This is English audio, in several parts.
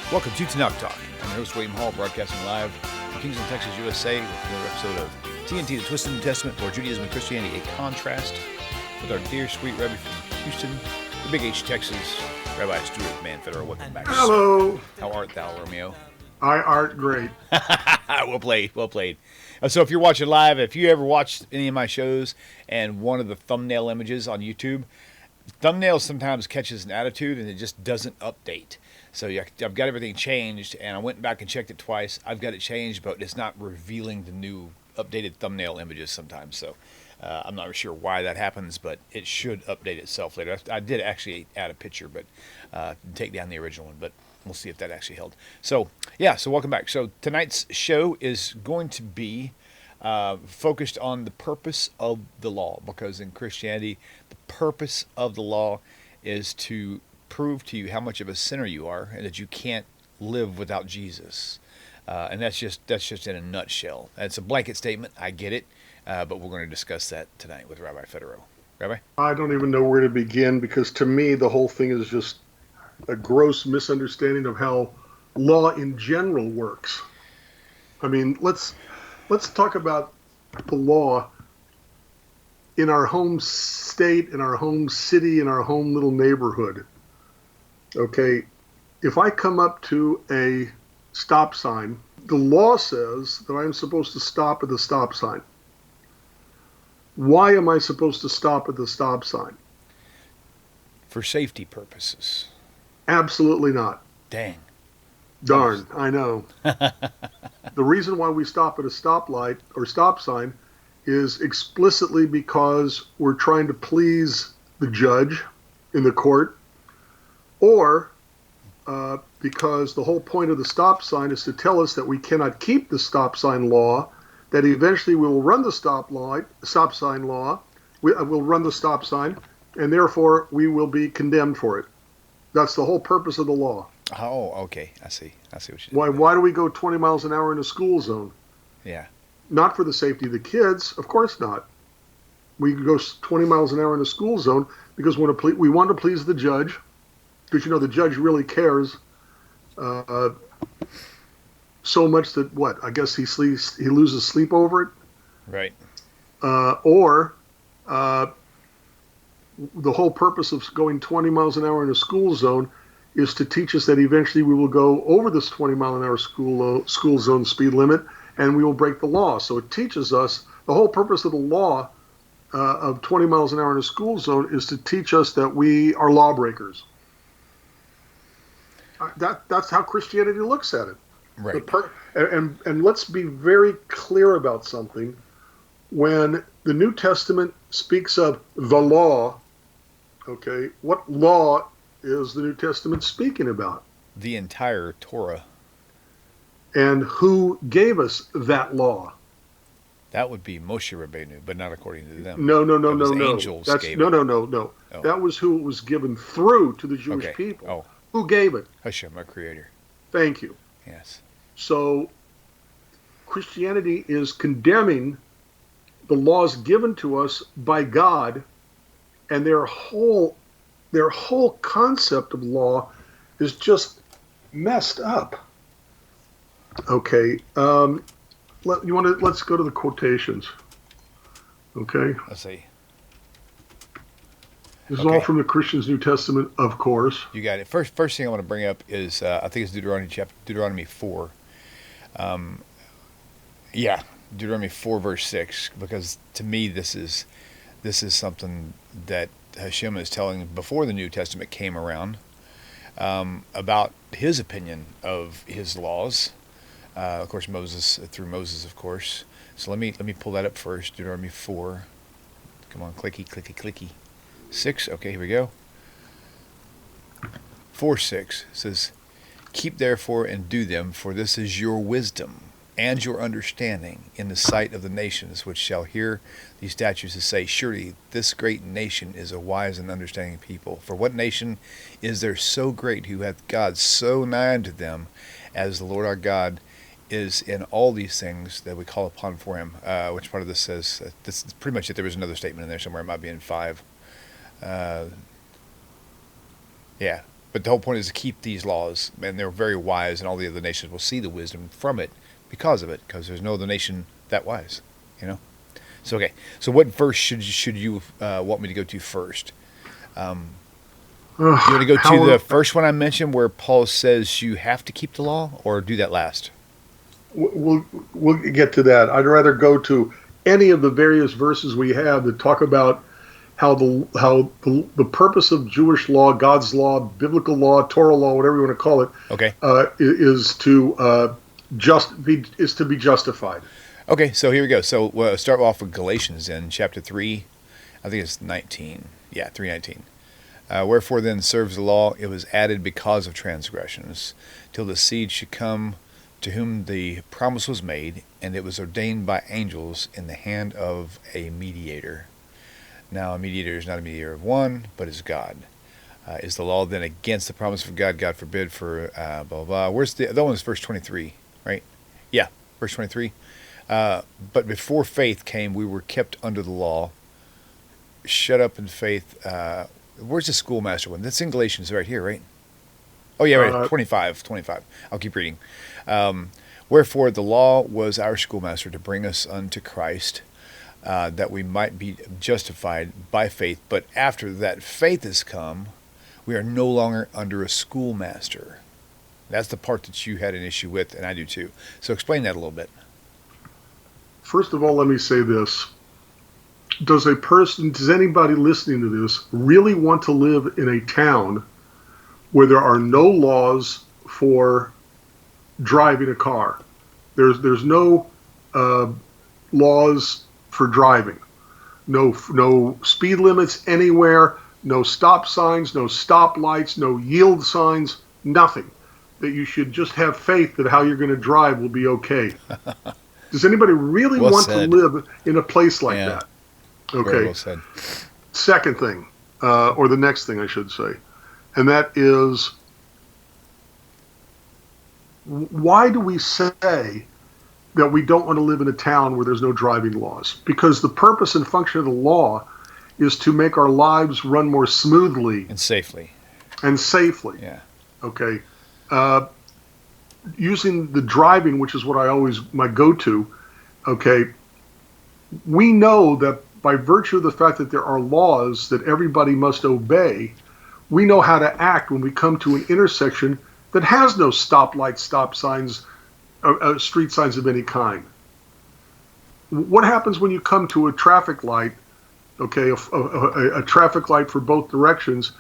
Welcome to TaNaCh Talk. I'm your host, William Hall, broadcasting live from Kingston, Texas, USA, with another episode of TNT, the Twisted New Testament, or Judaism and Christianity, a contrast, with our dear, sweet Rabbi from Houston, the Big H, Texas, Rabbi Stuart Man Federow. Welcome back. Hello. How art thou, Romeo? I art great. Well played, well played. So if you're watching live, if you ever watched any of my shows and one of the thumbnail images on YouTube, thumbnail sometimes catches an attitude and it just doesn't update. So I've got everything changed, and I went back and checked it twice. I've got it changed, but it's not revealing the new updated thumbnail images sometimes. So I'm not sure why that happens, but it should update itself later. I did actually add a picture, but take down the original one, but we'll see if that actually held. So, yeah, so welcome back. So tonight's show is going to be focused on the purpose of the law, because in Christianity, the purpose of the law is to prove to you how much of a sinner you are and that you can't live without Jesus. And that's just in a nutshell. It's a blanket statement. I get it. But we're going to discuss that tonight with Rabbi Federow. Rabbi? I don't even know where to begin, because to me the whole thing is just a gross misunderstanding of how law in general works. I mean, let's talk about the law in our home state, in our home city, in our home little neighborhood. Okay, if I come up to a stop sign, the law says that I'm supposed to stop at the stop sign. Why am I supposed to stop at the stop sign? For safety purposes. Absolutely not. Dang. Darn, I know. The reason why we stop at a stoplight or stop sign is explicitly because we're trying to please the judge in the court, or because the whole point of the stop sign is to tell us that we cannot keep the stop sign law, that eventually we will run the stop sign law, we'll run the stop sign, and therefore we will be condemned for it. That's the whole purpose of the law. Oh, okay. I see what you did. Why do we go 20 miles an hour in a school zone? Yeah. Not for the safety of the kids, of course not. We go 20 miles an hour in a school zone because we want to please the judge, because the judge really cares so much that I guess he loses sleep over it. Right. Or the whole purpose of going 20 miles an hour in a school zone is to teach us that eventually we will go over this 20 mile an hour school zone speed limit and we will break the law. So it teaches us, the whole purpose of the law of 20 miles an hour in a school zone is to teach us that we are lawbreakers. That's how Christianity looks at it. Right. And let's be very clear about something. When the New Testament speaks of the law, okay, what law is the New Testament speaking about? The entire Torah. And who gave us that law? That would be Moshe Rabbeinu, but not according to them. No. Angels gave it. No. Oh. That was who it was given through to the Jewish people. Oh. Who gave it? Hashem, our Creator. Thank you. Yes. So Christianity is condemning the laws given to us by God, and their whole concept of law is just messed up. Okay, let's go to the quotations. Okay, Let's see. This is all from the Christian's New Testament, of course. You got it. First thing I want to bring up is I think it's Deuteronomy 4. Deuteronomy 4 verse 6, because to me this is something that Hashem is telling before the New Testament came around about his opinion of his laws. Of course, through Moses, of course. So let me pull that up first. Deuteronomy 4. Come on, clicky. 6. Okay, here we go. 4:6 says, "Keep therefore and do them, for this is your wisdom and your understanding in the sight of the nations, which shall hear these statutes and say, surely this great nation is a wise and understanding people. For what nation is there so great who hath God so nigh unto them, as the Lord our God is in all these things that we call upon for him?" Which part of this says, this is pretty much it. There was another statement in there somewhere. It might be in 5. But But the whole point is to keep these laws, and they're very wise, and all the other nations will see the wisdom from it because of it, because there's no other nation that wise, you know. So okay, so what verse should you want me to go to first? You want to go to the first one I mentioned, where Paul says you have to keep the law, or do that last? We'll get to that. I'd rather go to any of the various verses we have that talk about how the purpose of Jewish law, God's law, biblical law, Torah law, whatever you want to call it, okay, is to be justified. Okay, so here we go. So we'll start off with Galatians in chapter 3. I think it's 19. Yeah, 3:19. Wherefore then serves the law, it was added because of transgressions, till the seed should come to whom the promise was made, and it was ordained by angels in the hand of a mediator. Now a mediator is not a mediator of one, but is God. Is the law then against the promise of God? God forbid, for blah, blah, blah. Where's the other one? Is verse 23, right? Yeah, verse 23. But before faith came, we were kept under the law, shut up in faith. Where's the Schoolmaster one? That's in Galatians right here, right? Oh, yeah, right. 25. I'll keep reading. Wherefore the law was our schoolmaster to bring us unto Christ, that we might be justified by faith. But after that faith has come, we are no longer under a schoolmaster. That's the part that you had an issue with, and I do too. So explain that a little bit. First of all, let me say this. Does anybody listening to this really want to live in a town where there are no laws for driving a car? There's no laws for driving. No speed limits anywhere, no stop signs, no stop lights, no yield signs, nothing. That you should just have faith that how you're going to drive will be okay. Does anybody really want to live in a place like that? Okay. Very well said. Second thing, or the next thing I should say, and that is, why do we say that we don't want to live in a town where there's no driving laws? Because the purpose and function of the law is to make our lives run more smoothly. And safely. Yeah. Okay. Using the driving, which is what my go-to, okay, we know that by virtue of the fact that there are laws that everybody must obey, we know how to act when we come to an intersection that has no stoplights, stop signs, street signs of any kind. What happens when you come to a traffic light, okay, a traffic light for both directions,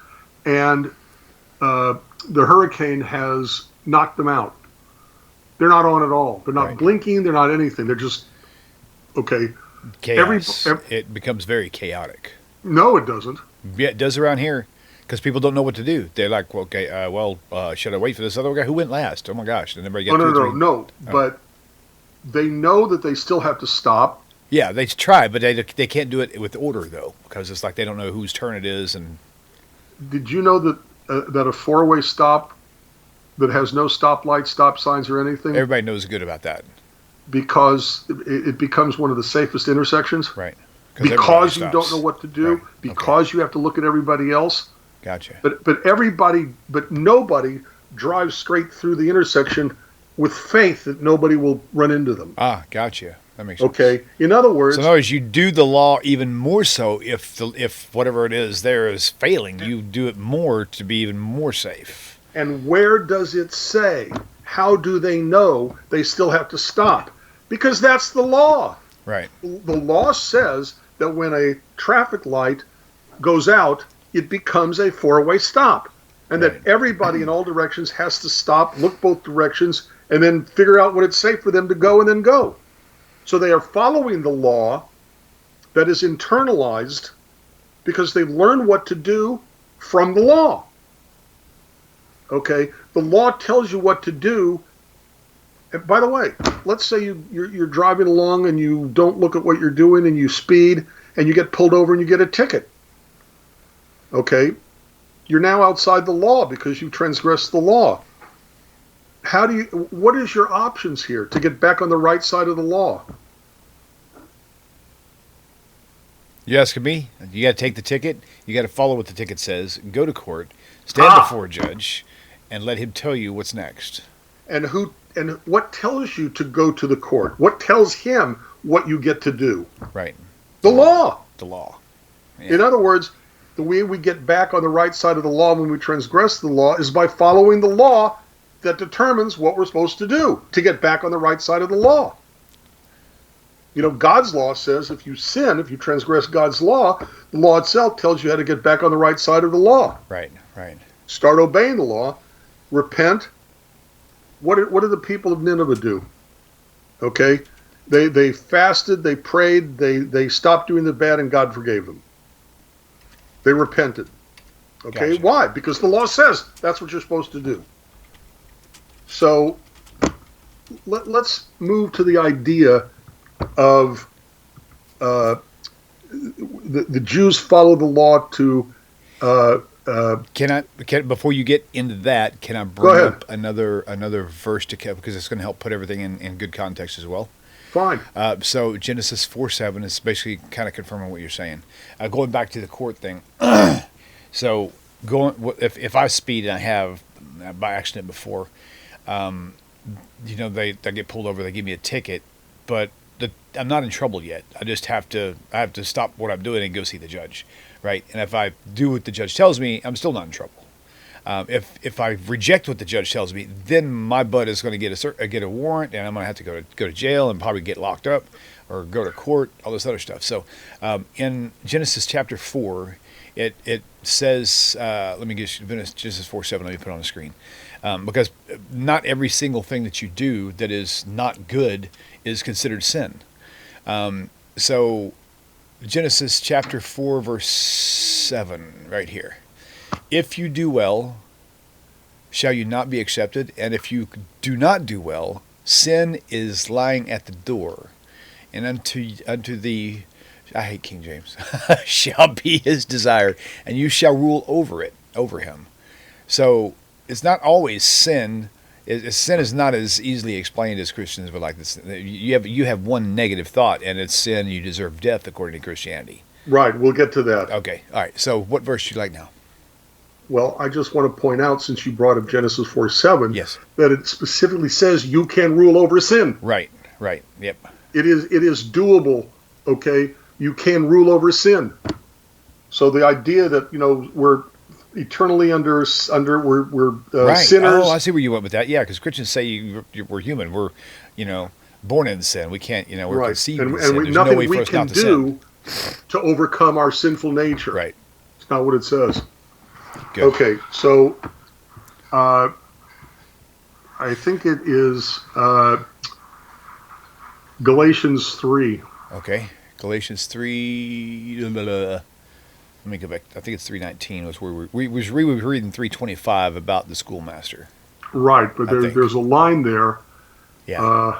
and the hurricane has knocked them out? They're not on at all. They're not blinking. They're not anything. They're just, okay. Chaos. It becomes very chaotic. No, it doesn't. Yeah, it does around here, because people don't know what to do. They're like, well, okay, should I wait for this other guy? Who went last? Oh my gosh! And everybody got No. But they know that they still have to stop. Yeah, they try, but they can't do it with order though, because it's like they don't know whose turn it is. And did you know that that a four-way stop that has no stoplights, stop signs, or anything? Everybody knows good about that. Because it becomes one of the safest intersections. Right. Because you don't know what to do. Right. Because you have to look at everybody else. Gotcha. But nobody drives straight through the intersection with faith that nobody will run into them. Ah, gotcha. That makes sense. Okay. In other words, you do the law even more so if whatever it is there is failing. You do it more to be even more safe. And where does it say? How do they know they still have to stop? Because that's the law. Right. The law says that when a traffic light goes out, it becomes a four-way stop. And that everybody in all directions has to stop, look both directions, and then figure out when it's safe for them to go and then go. So they are following the law that is internalized because they've learned what to do from the law. Okay? The law tells you what to do. And by the way, let's say you're driving along and you don't look at what you're doing and you speed and you get pulled over and you get a ticket. Okay? You're now outside the law because you transgressed the law. What is your options here to get back on the right side of the law? You asking me? You got to take the ticket. You got to follow what the ticket says. Go to court. Stand before a judge and let him tell you what's next. And what tells you to go to the court? What tells him what you get to do? Right. The law. The law. Yeah. In other words, the way we get back on the right side of the law when we transgress the law is by following the law that determines what we're supposed to do to get back on the right side of the law. You know, God's law says if you sin, if you transgress God's law, the law itself tells you how to get back on the right side of the law. Right, right. Start obeying the law, repent. What did the people of Nineveh do? Okay? They fasted, they prayed, they stopped doing the bad, and God forgave them. They repented. Okay? Gotcha. Why? Because the law says that's what you're supposed to do. So let's move to the idea of the Jews follow the law to. Before you get into that, can I bring up another verse because it's going to help put everything in good context as well? Fine. So Genesis 4:7 is basically kind of confirming what you're saying. Going back to the court thing. So if I speed, and I have by accident before, they get pulled over, they give me a ticket, but I'm not in trouble yet. I have to stop what I'm doing and go see the judge, right? And if I do what the judge tells me, I'm still not in trouble. If I reject what the judge tells me, then my butt is going to get a warrant, and I'm going to have to go to jail and probably get locked up or go to court, all this other stuff. So in Genesis chapter 4, it says, let me get Genesis 4:7. Let me put it on the screen, because not every single thing that you do that is not good is considered sin. So Genesis chapter 4 verse 7 right here. If you do well, shall you not be accepted? And if you do not do well, sin is lying at the door, and unto the, I hate King James, shall be his desire, and you shall rule over him. So it's not always sin. Sin is not as easily explained as Christians would like this. You have one negative thought, and it's sin. You deserve death according to Christianity. Right. We'll get to that. Okay. All right. So what verse do you like now? Well, I just want to point out, since you brought up Genesis 4:7, yes, that it specifically says you can rule over sin. Right. Right. Yep. It is doable. Okay. You can rule over sin. So the idea that we're eternally under we're right. sinners. Oh, I see where you went with that. Yeah, because Christians say we're human. We're born in sin. We can't we're right. conceived and, in sin. There's nothing no way we for us can not to do sin. to overcome our sinful nature. Right. It's not what it says. Good. Okay, so I think it is Galatians 3. Okay, Galatians 3. Let me go back. I think it's 3:19 was where we were reading 3:25 about the Schoolmaster. Right, but there's a line there. Yeah.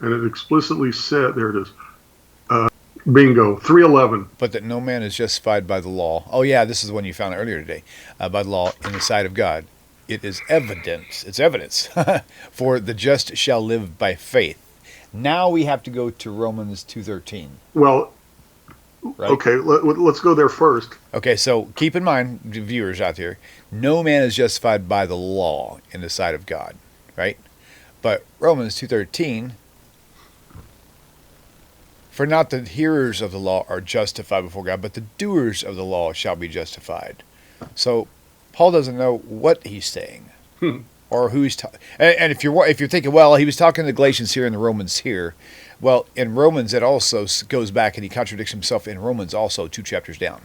And it explicitly said, there it is. Bingo, 3:11. But that no man is justified by the law. Oh yeah, this is the one you found earlier today. By the law in the sight of God. It is evidence. It's evidence. For the just shall live by faith. Now we have to go to Romans 2:13. Well, right? Okay, let's go there first. Okay, so keep in mind, viewers out there, no man is justified by the law in the sight of God, right? But Romans 2:13, for not the hearers of the law are justified before God, but the doers of the law shall be justified. So Paul doesn't know what he's saying or who he's talking. And if you're thinking, well, he was talking to the Galatians here and the Romans here. Well, in Romans it also goes back and he contradicts himself in Romans also 2 chapters down.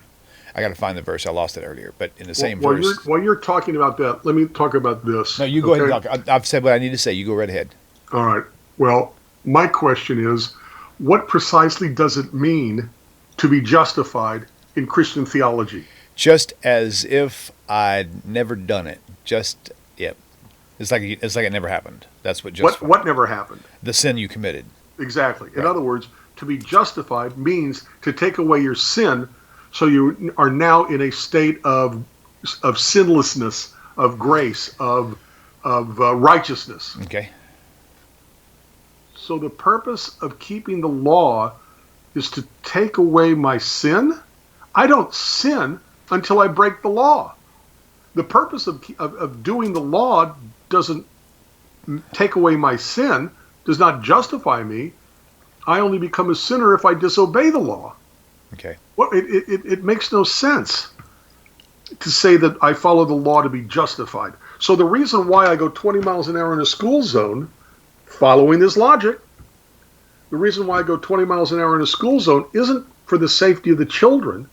I got to find the verse. I lost it earlier, but in the same verse. While you're talking about that, let me talk about this. No, you go ahead and talk. I've said what I need to say. You go right ahead. All right. Well, my question is, what precisely does it mean to be justified in Christian theology? Just as if I'd never done it. Yep. It's like it never happened. That's what justified. What never happened? The sin you committed. Exactly. In other words, to be justified means to take away your sin, so you are now in a state of sinlessness, of grace, of righteousness. Okay. So the purpose of keeping the law is to take away my sin? I don't sin until I break the law. The purpose of doing the law doesn't take away my sin, does not justify me. I only become a sinner if I disobey the law. Okay. Well, it makes no sense to say that I follow the law to be justified. So the reason why I go 20 miles an hour in a school zone, following this logic, the reason why I go 20 miles an hour in a school zone isn't for the safety of the children,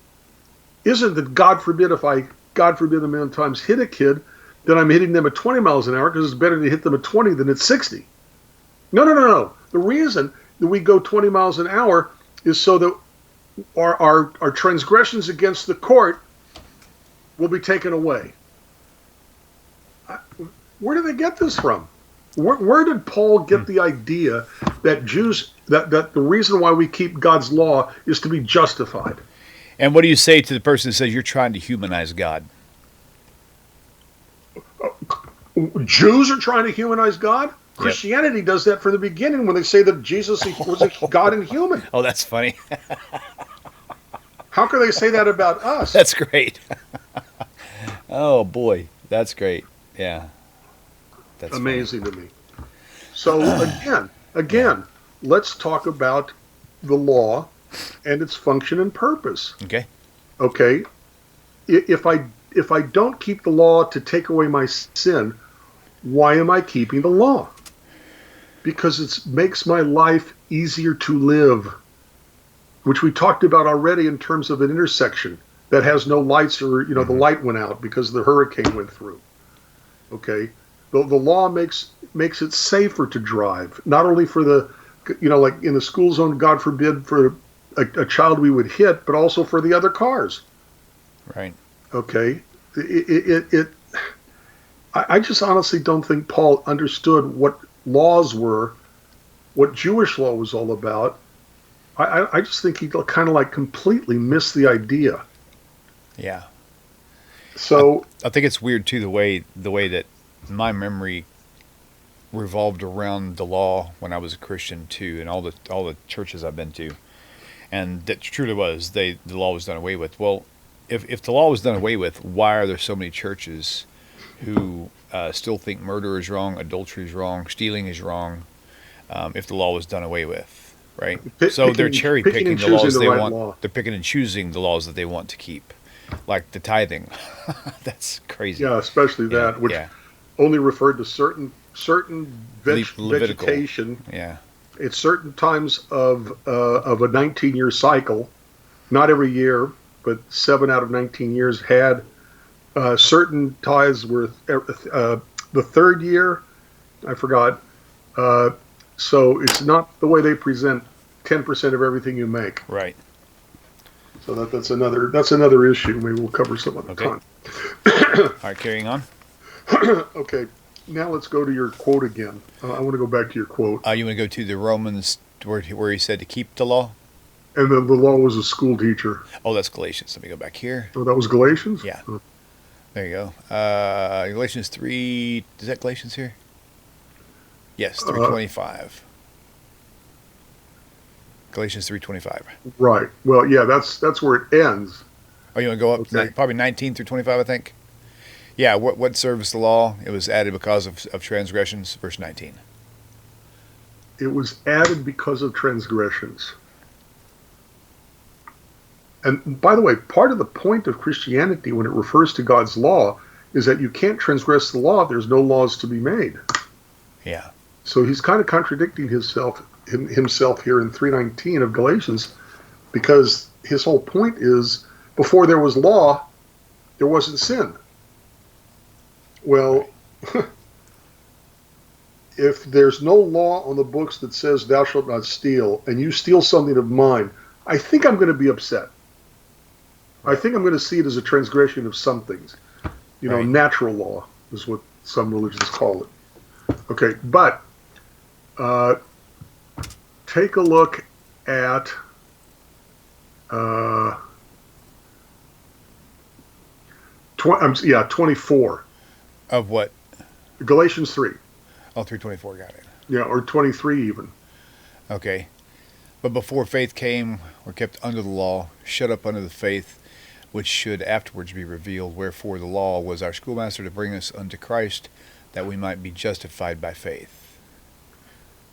isn't that God forbid if I, God forbid a million times hit a kid, then I'm hitting them at 20 miles an hour because it's better to hit them at 20 than at 60. No. The reason that we go 20 miles an hour is so that our transgressions against the court will be taken away. Where do they get this from? Where did Paul get the idea that Jews, that the reason why we keep God's law is to be justified? And what do you say to the person that says you're trying to humanize God? Jews are trying to humanize God? Yep. Christianity does that from the beginning when they say that Jesus was God and human. Oh, that's funny. How can they say that about us? That's great. Oh, boy. That's great. Yeah. That's amazing funny to me. So again, let's talk about the law and its function and purpose. Okay. If I don't keep the law to take away my sin, why am I keeping the law? Because it makes my life easier to live, which we talked about already in terms of an intersection that has no lights, or the light went out because the hurricane went through. Okay. The law makes it safer to drive, not only for the, like in the school zone, God forbid, for a child we would hit, but also for the other cars. Right. Okay. I just honestly don't think Paul understood what laws were, what Jewish law was all about. I just think he kind of like completely missed the idea. Yeah. So I think it's weird too the way that my memory revolved around the law when I was a Christian too, and all the churches I've been to, and that truly was the law was done away with. Well, if the law was done away with, why are there so many churches who still think murder is wrong, adultery is wrong, stealing is wrong? If the law was done away with, right? So they're cherry picking the laws they want. They're picking and choosing the laws that they want to keep, like the tithing. That's crazy. Yeah, especially that, which only referred to certain vegetation. Yeah. At certain times of a 19-year cycle, not every year, but 7 out of 19 years had certain tithes were the third year. I forgot. So it's not the way they present 10% of everything you make. Right. So that's another issue. Maybe we'll cover some other time. All right, carrying on. Okay. Now let's go to your quote again. I want to go back to your quote. You want to go to the Romans where he said to keep the law? And then the law was a school teacher. Oh, that's Galatians. Let me go back here. Oh, that was Galatians? Yeah. There you go. Galatians 3. Is that Galatians here? Yes, 3:25. Galatians 3:25. Right. Well, yeah, that's where it ends. Oh, you want to go up probably 19 through 25, I think? Yeah, what serves the law? It was added because of transgressions, verse 19. It was added because of transgressions. And by the way, part of the point of Christianity when it refers to God's law is that you can't transgress the law if there's no laws to be made. Yeah. So he's kind of contradicting himself here in 3:19 of Galatians, because his whole point is before there was law, there wasn't sin. Well, if there's no law on the books that says thou shalt not steal, and you steal something of mine, I think I'm going to be upset. I think I'm going to see it as a transgression of some things. Natural law is what some religions call it. Okay, but take a look at 24. Of what? Galatians 3. Oh, 3:24, got it. Yeah, or 23 even. Okay. But before faith came, we're kept under the law, shut up under the faith, which should afterwards be revealed. Wherefore the law was our schoolmaster to bring us unto Christ, that we might be justified by faith.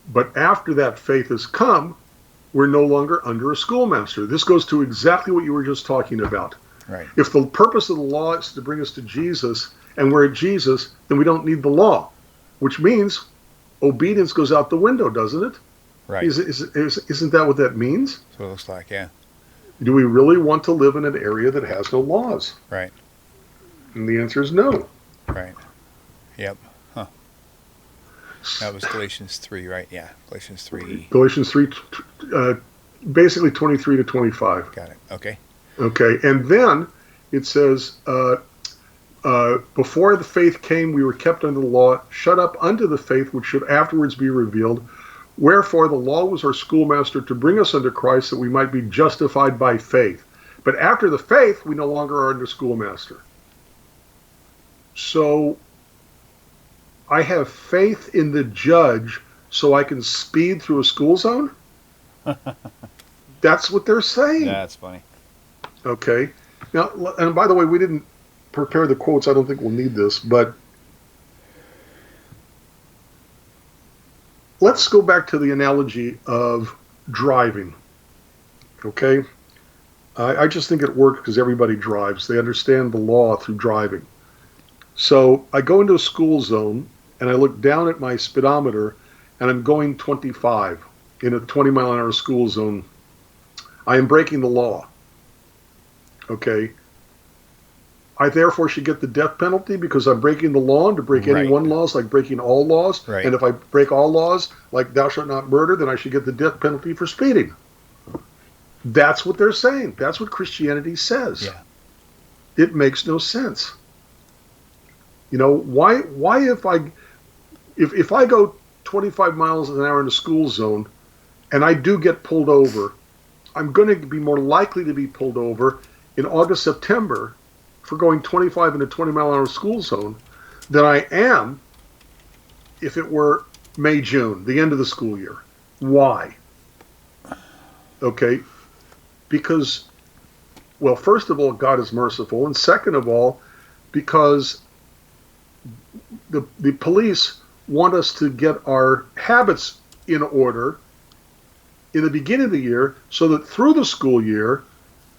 But after that faith has come, we're no longer under a schoolmaster. This goes to exactly what you were just talking about. Right. If the purpose of the law is to bring us to Jesus, and we're at Jesus, then we don't need the law, which means obedience goes out the window, doesn't it? Right. Isn't that what that means? That's what it looks like, yeah. Do we really want to live in an area that has no laws? Right. And the answer is no. Right. Yep. Huh. That was Galatians 3, right? Yeah. Galatians 3. Galatians 3, basically 23 to 25. Got it. Okay. Okay. And then it says, before the faith came, we were kept under the law, shut up unto the faith which should afterwards be revealed. Wherefore the law was our schoolmaster to bring us unto Christ, that we might be justified by faith. But after the faith, we no longer are under schoolmaster. So I have faith in the judge so I can speed through a school zone? That's what they're saying. That's funny. Okay. Now, and by the way, we didn't prepare the quotes. I don't think we'll need this, but let's go back to the analogy of driving. Okay? I just think it works because everybody drives. They understand the law through driving. So I go into a school zone and I look down at my speedometer and I'm going 25 in a 20-mile-an-hour school zone. I am breaking the law. Okay? I therefore should get the death penalty because I'm breaking the law, and to break any one law is like breaking all laws. Right. And if I break all laws, like thou shalt not murder, then I should get the death penalty for speeding. That's what they're saying. That's what Christianity says. Yeah. It makes no sense. You know, why if I go 25 miles an hour in a school zone and I do get pulled over, I'm going to be more likely to be pulled over in August, September for going 25 in a 20-mile-an-hour school zone than I am if it were May, June, the end of the school year. Why? Okay, because, well, first of all, God is merciful, and second of all, because the police want us to get our habits in order in the beginning of the year so that through the school year,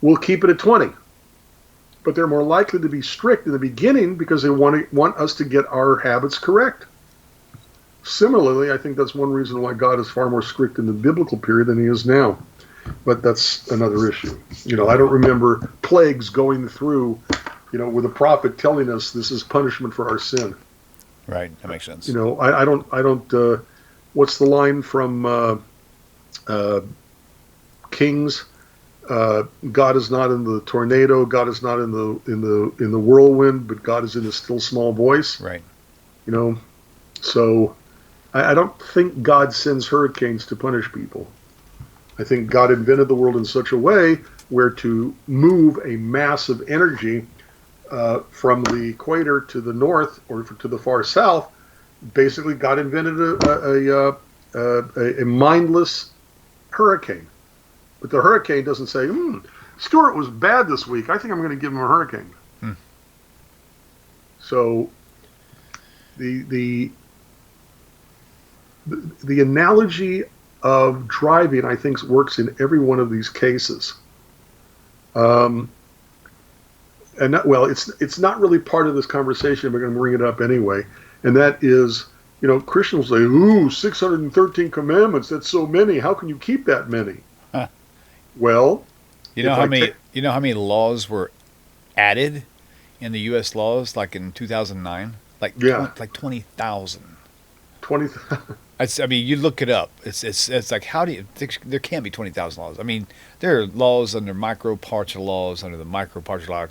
we'll keep it at 20. But they're more likely to be strict in the beginning because they want us to get our habits correct. Similarly, I think that's one reason why God is far more strict in the biblical period than he is now. But that's another issue. You know, I don't remember plagues going through, you know, with a prophet telling us this is punishment for our sin. Right, that makes sense. You know, I don't. What's the line from Kings? God is not in the tornado. God is not in the whirlwind, but God is in a still small voice. Right. You know, so I don't think God sends hurricanes to punish people. I think God invented the world in such a way where to move a massive energy from the equator to the north or to the far south, basically God invented a mindless hurricane. But the hurricane doesn't say, Stuart was bad this week. I think I'm going to give him a hurricane. So the analogy of driving, I think, works in every one of these cases. It's not really part of this conversation, but I'm going to bring it up anyway. And that is, you know, Christians say, 613 commandments, that's so many. How can you keep that many? Huh. Well, you know how many laws were added in the U.S. laws, like in 2009? Like 20,000. 20,000. I mean, you look it up. It's like, how do you? There can't be 20,000 laws. I mean, there are laws under micro partial laws under the micro partial law.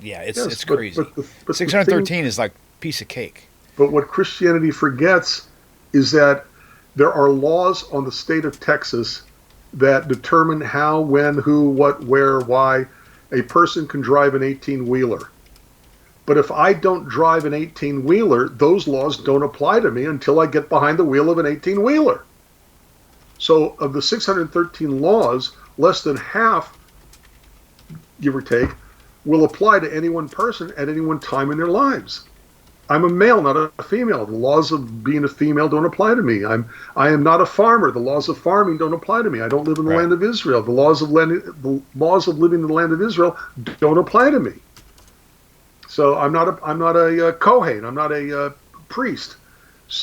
It's crazy. But 613 is like a piece of cake. But what Christianity forgets is that there are laws on the state of Texas that determine how, when, who, what, where, why a person can drive an 18-wheeler. But if I don't drive an 18-wheeler, those laws don't apply to me until I get behind the wheel of an 18-wheeler. So of the 613 laws, less than half, give or take, will apply to any one person at any one time in their lives. I'm a male, not a female. The laws of being a female don't apply to me. I am not a farmer. The laws of farming don't apply to me. I don't live in the land of Israel. The laws of living in the land of Israel don't apply to me. So I'm not a Kohen. I'm not a priest.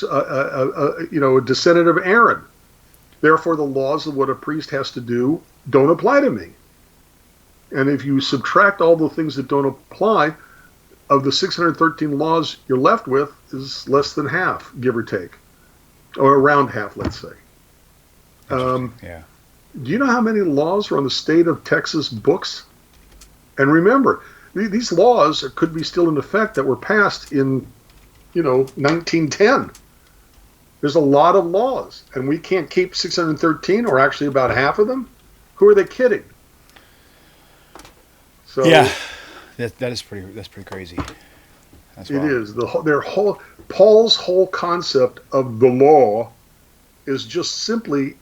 A descendant of Aaron. Therefore, the laws of what a priest has to do don't apply to me. And if you subtract all the things that don't apply, of the 613 laws you're left with is less than half, give or take, or around half, let's say. Yeah. Do you know how many laws are on the state of Texas books? And remember, these laws could be still in effect that were passed in, 1910. There's a lot of laws, and we can't keep 613, or actually about half of them. Who are they kidding? So yeah. That's pretty crazy. That's it is. Paul's whole concept of the law is just simply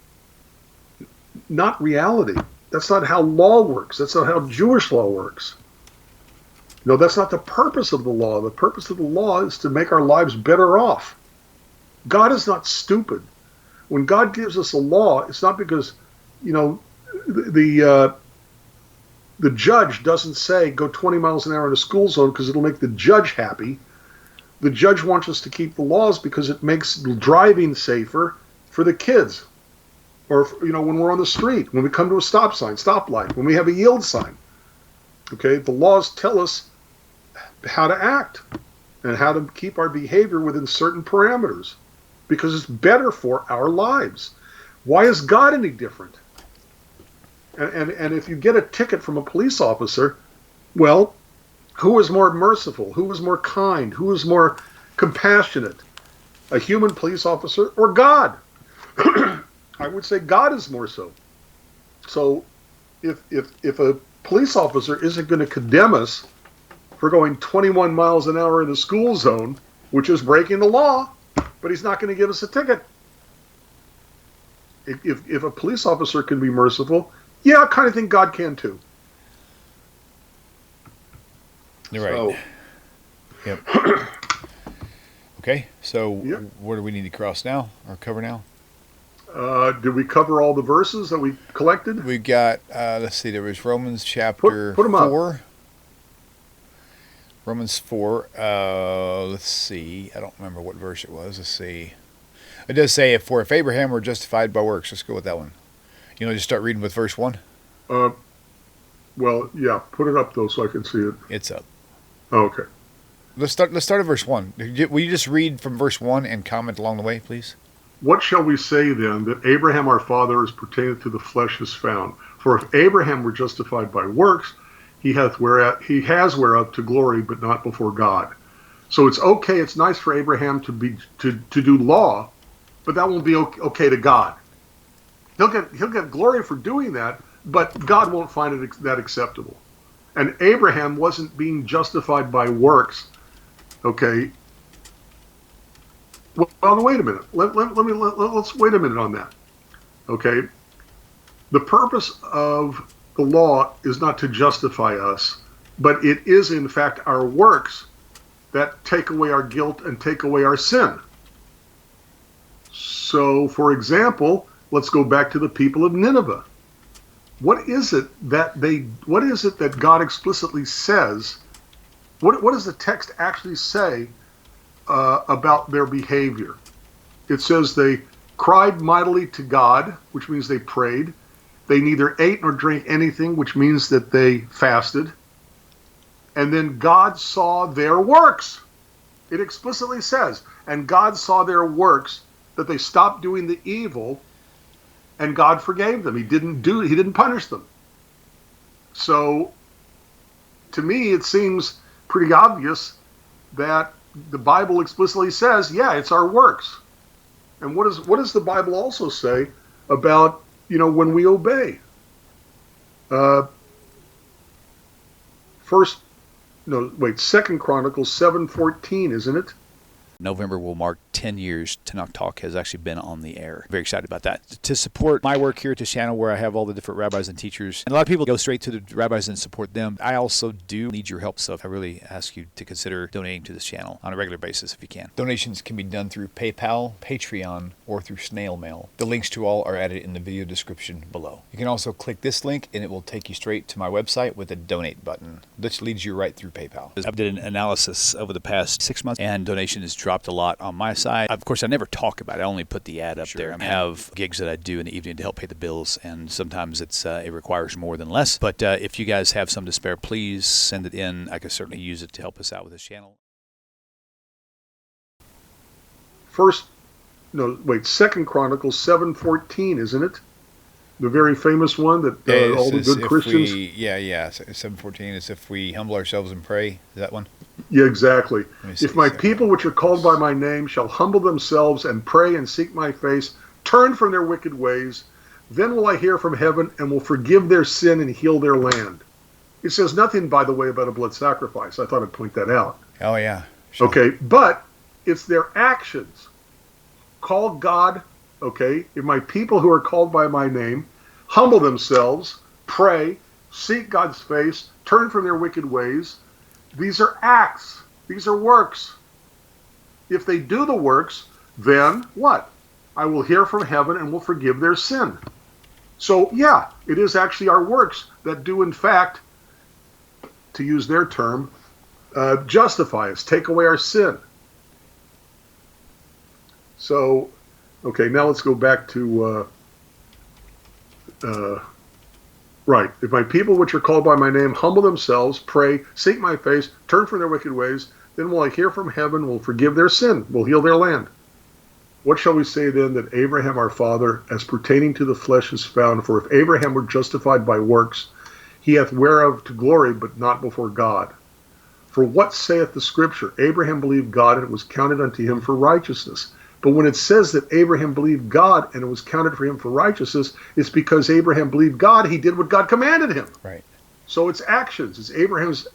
not reality. That's not how law works. That's not how Jewish law works. No, that's not the purpose of the law. The purpose of the law is to make our lives better off. God is not stupid. When God gives us a law, it's not because, the judge doesn't say go 20 miles an hour in a school zone because it'll make the judge happy. The judge wants us to keep the laws because it makes driving safer for the kids. Or, when we're on the street, when we come to a stoplight, when we have a yield sign. Okay, the laws tell us how to act and how to keep our behavior within certain parameters because it's better for our lives. Why is God any different? And if you get a ticket from a police officer, well, who is more merciful? Who is more kind? Who is more compassionate? A human police officer or God? I would say God is more so. So if a police officer isn't going to condemn us for going 21 miles an hour in the school zone, which is breaking the law, but he's not going to give us a ticket. If a police officer can be merciful, yeah, I kind of think God can too. You're right. Yep. Okay, so Where do we need to cross now or cover now? Did we cover all the verses that we collected? We got, let's see, there was Romans chapter put 'em 4. Up. Romans 4, let's see. I don't remember what verse it was. Let's see. It does say, if Abraham were justified by works. Let's go with that one. Just start reading with verse 1. Well, yeah, put it up, though, so I can see it. It's up. Oh, okay. Let's start at verse 1. Will you just read from verse 1 and comment along the way, please? What shall we say, then, that Abraham our father as pertaining to the flesh is found? For if Abraham were justified by works, he has whereof to glory, but not before God. So it's okay, it's nice for Abraham to do law, but that won't be okay to God. He'll get glory for doing that, but God won't find it that acceptable. And Abraham wasn't being justified by works. Okay. Well, wait a minute. Let's wait a minute on that. Okay. The purpose of the law is not to justify us, but it is in fact our works that take away our guilt and take away our sin. So, for example, let's go back to the people of Nineveh. What is it that God explicitly says? What does the text actually say about their behavior? It says they cried mightily to God, which means they prayed. They neither ate nor drank anything, which means that they fasted. And then God saw their works. It explicitly says, and God saw their works, that they stopped doing the evil, and God forgave them. He didn't punish them. So, to me, it seems pretty obvious that the Bible explicitly says, yeah, it's our works. And what does the Bible also say about, when we obey? Second Chronicles 7:14, isn't it? November will mark 10 years TaNaCh Talk has actually been on the air. Very excited about that. To support my work here at this channel where I have all the different rabbis and teachers, and a lot of people go straight to the rabbis and support them. I also do need your help, so I really ask you to consider donating to this channel on a regular basis if you can. Donations can be done through PayPal, Patreon, or through snail mail. The links to all are added in the video description below. You can also click this link and it will take you straight to my website with a donate button, which leads you right through PayPal. I did an analysis over the past 6 months and donation has dropped a lot on my side. Of course, I never talk about it. I only put the ad up there. I have gigs that I do in the evening to help pay the bills, and sometimes it requires more than less. But if you guys have some to spare, please send it in. I could certainly use it to help us out with this channel. Second Chronicles 7:14, isn't it? The very famous one that all the good Christians... 7:14 is if we humble ourselves and pray. Is that one? Yeah, exactly. If my people which are called by my name shall humble themselves and pray and seek my face, turn from their wicked ways, then will I hear from heaven and will forgive their sin and heal their land. It says nothing, by the way, about a blood sacrifice. I thought I'd point that out. Oh, yeah. Sure. Okay, but it's their actions. Call God, okay, if my people who are called by my name humble themselves, pray, seek God's face, turn from their wicked ways. These are acts. These are works. If they do the works, then what? I will hear from heaven and will forgive their sin. So, yeah, it is actually our works that do, in fact, to use their term, justify us, take away our sin. So, okay, now let's go back to, right. If my people which are called by my name humble themselves, pray, seek my face, turn from their wicked ways, then will I hear from heaven, will forgive their sin, will heal their land. What shall we say then that Abraham our father, as pertaining to the flesh, is found? For if Abraham were justified by works, he hath whereof to glory, but not before God. For what saith the Scripture? Abraham believed God, and it was counted unto him for righteousness. But when it says that Abraham believed God and it was counted for him for righteousness, it's because Abraham believed God. He did what God commanded him. Right. So it's actions. It's Abraham's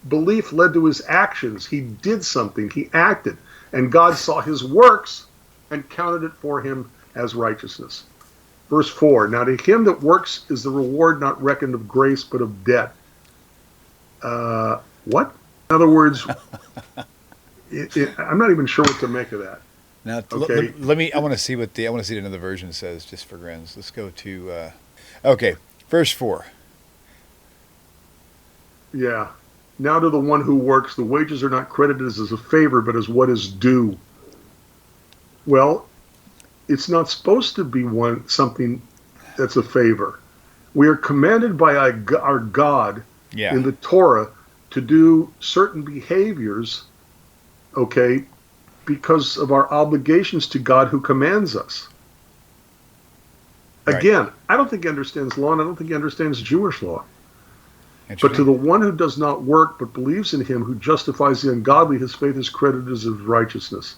belief led to his actions. He did something. He acted. And God saw his works and counted it for him as righteousness. Verse 4, now to him that works is the reward not reckoned of grace, but of debt. What? In other words, I'm not even sure what to make of that. Now, okay. I want to see what another version says, just for grins. Let's go to, verse 4. Yeah. Now to the one who works, the wages are not credited as a favor, but as what is due. Well, it's not supposed to be something that's a favor. We are commanded by our God in the Torah to do certain behaviors, okay, because of our obligations to God who commands us. Right. Again, I don't think he understands law, and I don't think he understands Jewish law. But to the one who does not work, but believes in him who justifies the ungodly, his faith is credited as of righteousness.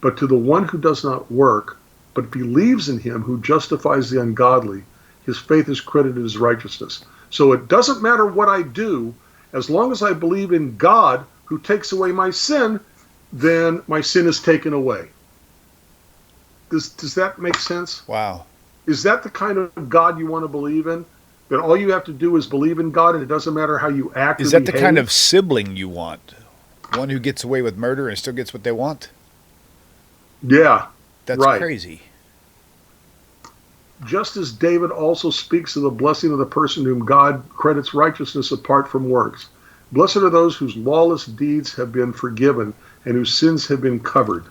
But to the one who does not work, but believes in him who justifies the ungodly, his faith is credited as righteousness. So it doesn't matter what I do, as long as I believe in God who takes away my sin, then my sin is taken away. Does that make sense? Wow. Is that the kind of God you want to believe in? That all you have to do is believe in God and it doesn't matter how you act or behave? Is that the kind of sibling you want? One who gets away with murder and still gets what they want? Yeah. That's right. Crazy. Just as David also speaks of the blessing of the person whom God credits righteousness apart from works. Blessed are those whose lawless deeds have been forgiven and whose sins have been covered.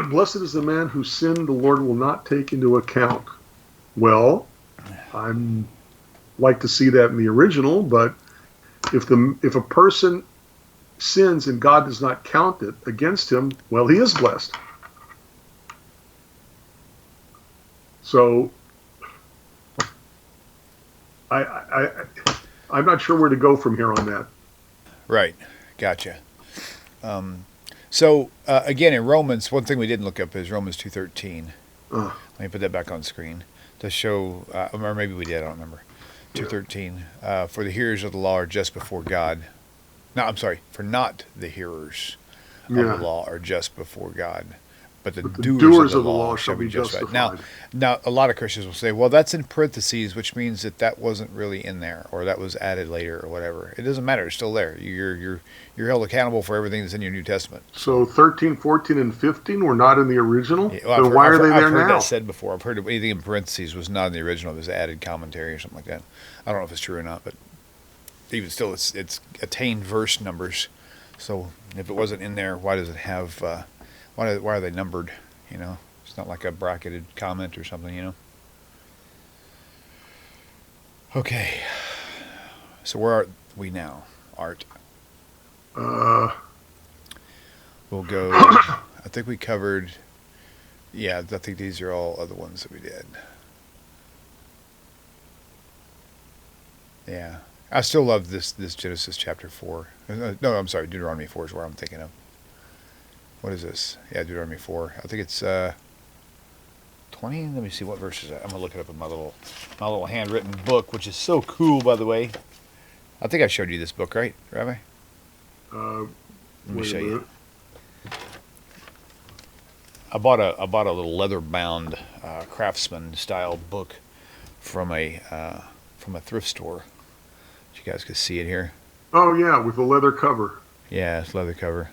Blessed is the man whose sin the Lord will not take into account. Well, I'm like to see that in the original, but if a person sins and God does not count it against him, well, he is blessed. So I'm not sure where to go from here on that. Right. Gotcha. So again, in Romans, one thing we didn't look up is Romans 2:13. Let me put that back on screen to show, or maybe we did, I don't remember. 2:13. For the hearers of the law are just before God. No, I'm sorry, for not the hearers of the Yeah. law are just before God, but the But the doers of the law shall be justified. justified. Now, a lot of Christians will say, well, that's in parentheses, which means that wasn't really in there, or that was added later, or whatever. It doesn't matter. It's still there. You're held accountable for everything that's in your New Testament. So 13, 14, and 15 were not in the original? Yeah, well, then why are they there I've heard now? that said before. I've heard anything in parentheses was not in the original. It was added commentary or something like that. I don't know if it's true or not, but even still, it's attained verse numbers. So if it wasn't in there, why does it have? Why are they numbered? You know, it's not like a bracketed comment or something. You know. Okay. So where are we now, Art? We'll go. I think we covered. Yeah, I think these are all other ones that we did. Yeah. I still love this Genesis chapter 4. No, I'm sorry, Deuteronomy 4 is where I'm thinking of. What is this? Yeah, Deuteronomy 4. I think it's 20. Let me see what verse is that. I'm gonna look it up in my little handwritten book, which is so cool, by the way. I think I showed you this book, right, Rabbi? Let me show you. I bought a little leather-bound craftsman style book from a thrift store. You guys can see it here. Oh yeah, with the leather cover. Yeah, it's leather cover.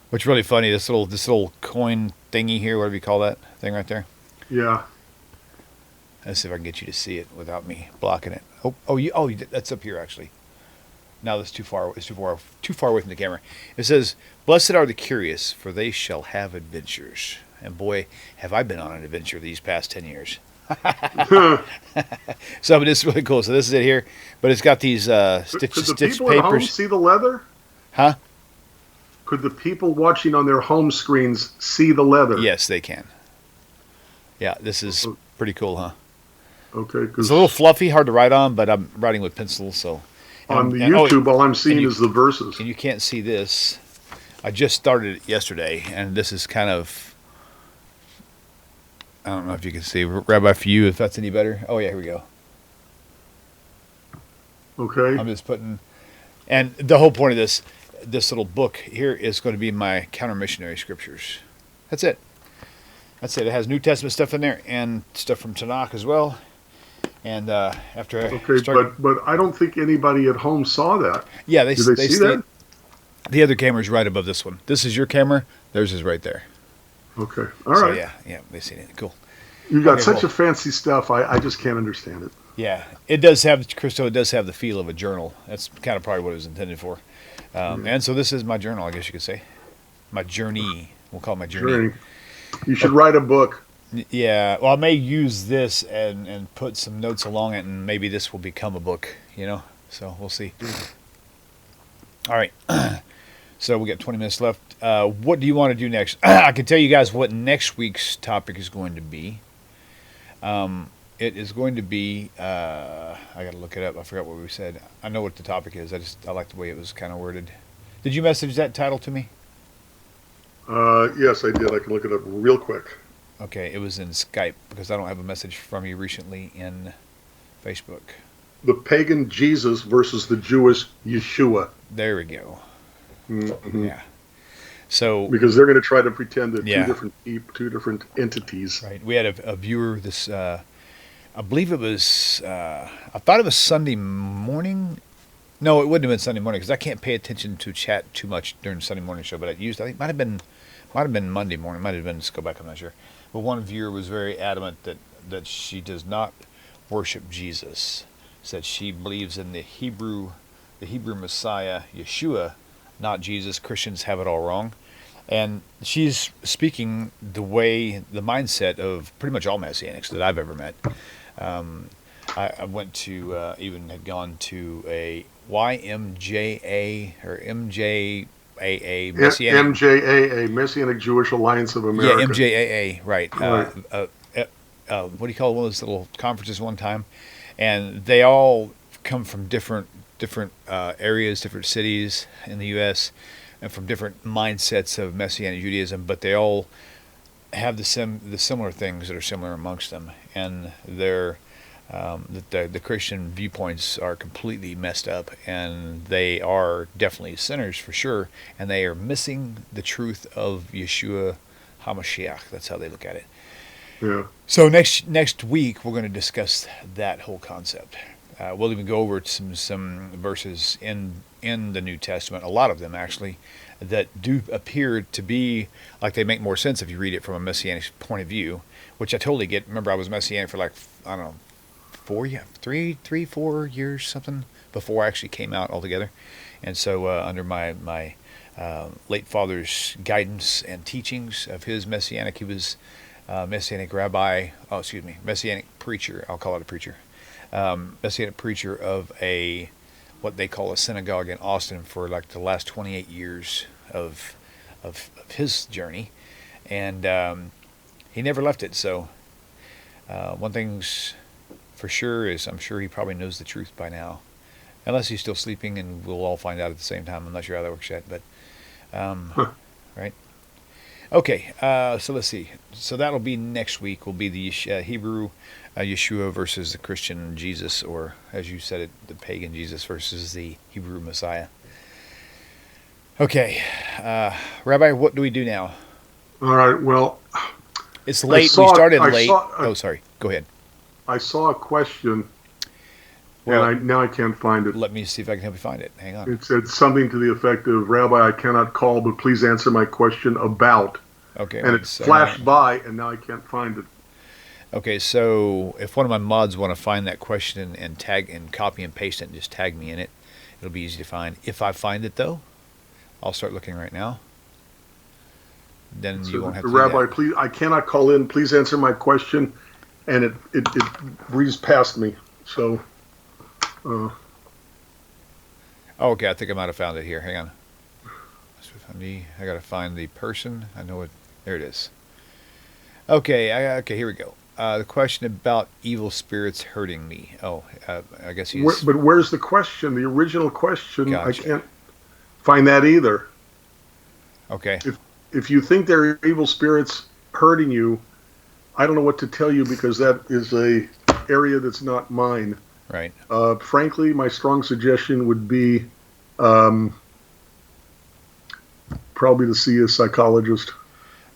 What's really funny, this little coin thingy here, whatever you call that thing right there. Yeah. Let's see if I can get you to see it without me blocking it. That's up here actually. Now that's too far. It's too far away from the camera. It says, "Blessed are the curious, for they shall have adventures." And boy, have I been on an adventure these past 10 years. So this is really cool. So this is it here, but it's got these stitched Could the people at home papers. see the leather? Huh? Could the people watching on their home screens see the leather? Yes, they can. Yeah, this is pretty cool, huh? Okay. It's a little fluffy, hard to write on, but I'm writing with pencil, so. On the YouTube, all I'm seeing is the verses. And you can't see this. I just started it yesterday, and this is kind of. I don't know if you can see, Rabbi, for you, if that's any better. Oh yeah, here we go. Okay. I'm just putting, and the whole point of this little book here is going to be my counter-missionary scriptures. That's it. That's it. It has New Testament stuff in there and stuff from TaNaCh as well. And after I started, but I don't think anybody at home saw that. Yeah, Did they see that? The other camera is right above this one. This is your camera. Theirs is right there. Okay. All right. Yeah, they seen it. Cool. You got such a fancy stuff. I just can't understand it. Yeah, it does have, Christo, it does have the feel of a journal. That's kind of probably what it was intended for. And so this is my journal, I guess you could say. My journey. We'll call it my journey. You should write a book. Yeah, well, I may use this and put some notes along it, and maybe this will become a book, you know? So we'll see. All right. So we got 20 minutes left. What do you want to do next? I can tell you guys what next week's topic is going to be. It is going to be, I got to look it up. I forgot what we said. I know what the topic is. I like the way it was kind of worded. Did you message that title to me? Yes, I did. I can look it up real quick. Okay, it was in Skype because I don't have a message from you recently in Facebook. The pagan Jesus versus the Jewish Yeshua. There we go. Mm-hmm. Yeah. So because they're going to try to pretend that Yeah. two different entities. Right. We had a viewer this. I believe it was. I thought it was Sunday morning. No, it wouldn't have been Sunday morning because I can't pay attention to chat too much during the Sunday morning show. But I think it might have been Monday morning. Might have been. Let's go back. I'm not sure. But one viewer was very adamant that she does not worship Jesus. Said she believes in the Hebrew Messiah, Yeshua, not Jesus. Christians have it all wrong. And she's speaking the mindset of pretty much all Messianics that I've ever met. I went to, even had gone to a YMJA or MJAA Messianic. MJAA, Messianic Jewish Alliance of America. Yeah, MJAA, right. Right. What do you call it? One of those little conferences one time. And they all come from different areas, different cities in the U.S., and from different mindsets of Messianic Judaism, but they all have the similar things that are similar amongst them. And they're that the Christian viewpoints are completely messed up, and they are definitely sinners for sure, and they are missing the truth of Yeshua HaMashiach. That's how they look at it. Yeah. So next week we're going to discuss that whole concept. We'll even go over some verses in the New Testament, a lot of them actually, that do appear to be like they make more sense if you read it from a messianic point of view, which I totally get. Remember, I was messianic for like, I don't know, 4 years, something, before I actually came out altogether. And so under my late father's guidance and teachings of his messianic, he was messianic rabbi, messianic preacher, I'll call it a preacher, messianic preacher of what they call a synagogue in Austin for like the last 28 years of his journey. And he never left it. So one thing's for sure is I'm sure he probably knows the truth by now. Unless he's still sleeping, and we'll all find out at the same time. I'm not sure how that works yet, but right. Okay, so let's see. So that'll be next week. Will be the Hebrew Yeshua versus the Christian Jesus, or as you said it, the pagan Jesus versus the Hebrew Messiah. Okay, Rabbi, what do we do now? All right. Well, it's late. We started late. Oh, sorry. Go ahead. I saw a question, well, and now I can't find it. Let me see if I can help you find it. Hang on. It said something to the effect of, Rabbi, I cannot call, but please answer my question about. Okay. And it flashed by, and now I can't find it. Okay, so if one of my mods want to find that question and tag and copy and paste it and just tag me in it, it'll be easy to find. If I find it, though, I'll start looking right now. Then you won't have to do Rabbi, that. please, I cannot call in. Please answer my question. And it breezed past me. So, Oh, okay, I think I might have found it here. Hang on. I got to find the person. I know it. There it is. Okay, okay, here we go. The question about evil spirits hurting me. Oh, I guess he's... But where's the question? The original question, Gotcha. I can't find that either. Okay. If you think there are evil spirits hurting you, I don't know what to tell you, because that is a area that's not mine. Right. Frankly, my strong suggestion would be probably to see a psychologist.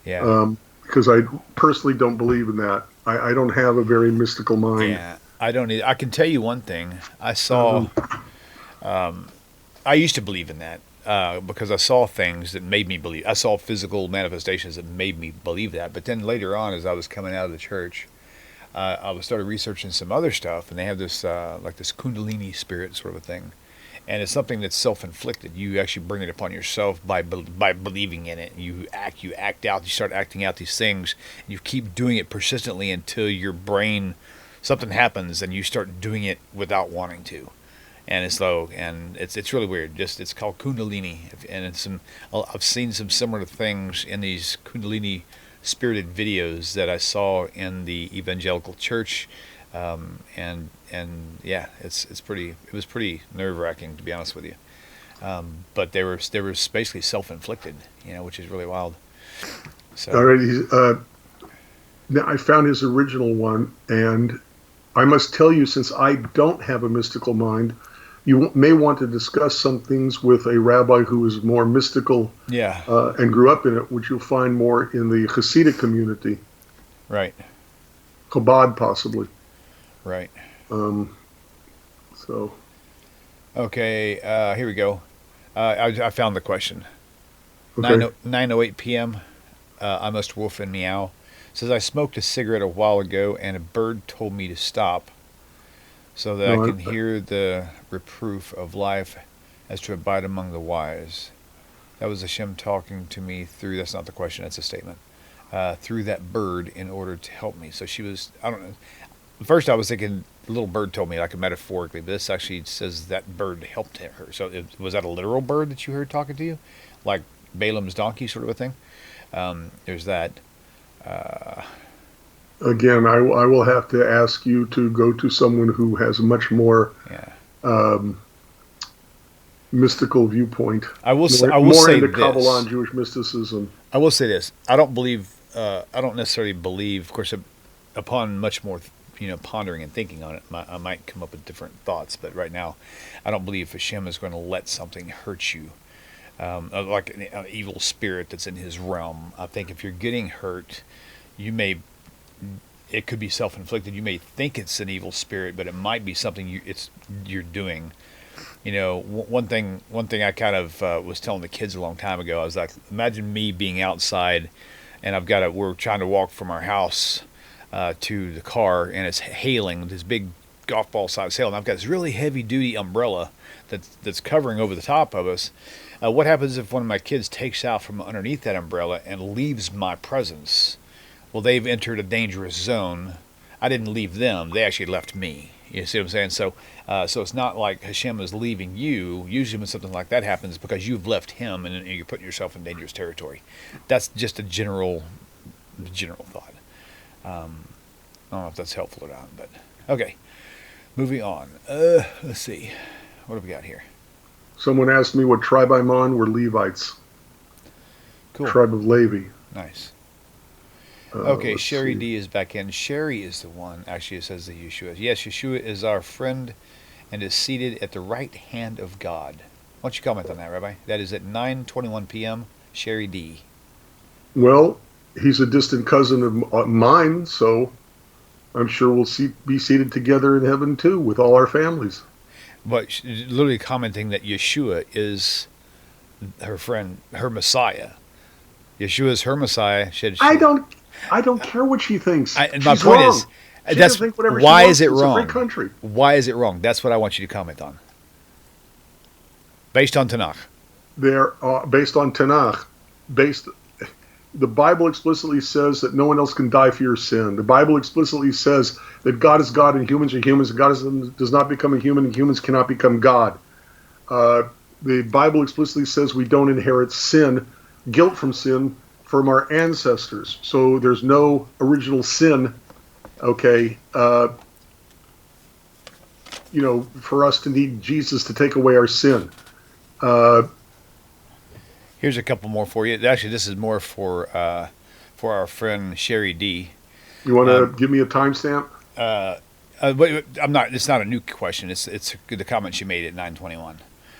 Yeah. Because I personally don't believe in that. I don't have a very mystical mind. Yeah, I don't either. I can tell you one thing. I saw... I used to believe in that. Because I saw things that made me believe. I saw physical manifestations that made me believe that. But then later on, as I was coming out of the church, I started researching some other stuff, and they have this like this Kundalini spirit sort of a thing, and it's something that's self-inflicted. You actually bring it upon yourself by believing in it. You act out. You start acting out these things, and you keep doing it persistently until your brain, something happens, and you start doing it without wanting to. And it's really weird. It's called Kundalini, and I've seen some similar things in these Kundalini spirited videos that I saw in the evangelical church, and yeah, it was pretty nerve-wracking, to be honest with you. But they were basically self-inflicted, which is really wild. So. All right, now I found his original one, and I must tell you, since I don't have a mystical mind, you may want to discuss some things with a rabbi who is more mystical, and grew up in it, which you'll find more in the Hasidic community. Right. Chabad, possibly. Right. So. Okay, here we go. I found the question. Okay. 9:08 p.m. I must woof and meow. Says I smoked a cigarette a while ago, and a bird told me to stop, so that I can hear the reproof of life as to abide among the wise. That was Hashem talking to me through, that's not the question, that's a statement, through that bird in order to help me. So she was, I don't know. First I was thinking the little bird told me, like metaphorically, but this actually says that bird helped her. So was that a literal bird that you heard talking to you? Like Balaam's donkey sort of a thing? There's that. Again, I will have to ask you to go to someone who has a much more mystical viewpoint. I will say into this. Kabbalah and Jewish mysticism. I will say this. I don't necessarily believe, of course, upon much more pondering and thinking on it, I might come up with different thoughts. But right now, I don't believe Hashem is going to let something hurt you, like an evil spirit that's in His realm. I think if you're getting hurt, it could be self-inflicted. You may think it's an evil spirit, but it might be something you're doing. One thing I kind of was telling the kids a long time ago. I was like, imagine me being outside, and we're trying to walk from our house to the car, and it's hailing, this big golf ball size hail, and I've got this really heavy duty umbrella that's covering over the top of us. What happens if one of my kids takes out from underneath that umbrella and leaves my presence? Well, they've entered a dangerous zone. I didn't leave them; they actually left me. You see what I'm saying? So it's not like Hashem is leaving you. Usually when something like that happens, it's because you've left Him and you're putting yourself in dangerous territory. That's just a general thought. I don't know if that's helpful or not, but okay. Moving on. Let's see. What have we got here? Someone asked me what tribe I'm on. We're Levites. Cool. Tribe of Levi. Nice. Okay, Sherry see. D is back in. Sherry is the one, actually, it says that Yeshua. Yes, Yeshua is our friend and is seated at the right hand of God. Why don't you comment on that, Rabbi? That is at 9:21 p.m., Sherry D. Well, he's a distant cousin of mine, so I'm sure we'll be seated together in heaven, too, with all our families. But literally commenting that Yeshua is her friend, her Messiah. Yeshua is her Messiah. I don't care what she thinks. My point wrong. is, She that's can think whatever she why wants. is it It's wrong? a free country. Why is it wrong? That's what I want you to comment on. Based on TaNaCh. They're based on TaNaCh. The Bible explicitly says that no one else can die for your sin. The Bible explicitly says that God is God and humans are humans, and God does not become a human, and humans cannot become God. The Bible explicitly says we don't inherit sin, guilt from sin, from our ancestors. So there's no original sin, okay, for us to need Jesus to take away our sin. Here's a couple more for you. Actually, this is more for our friend Sherry D. You want to give me a timestamp? But I'm not. It's not a new question. It's the comment she made at 9:21.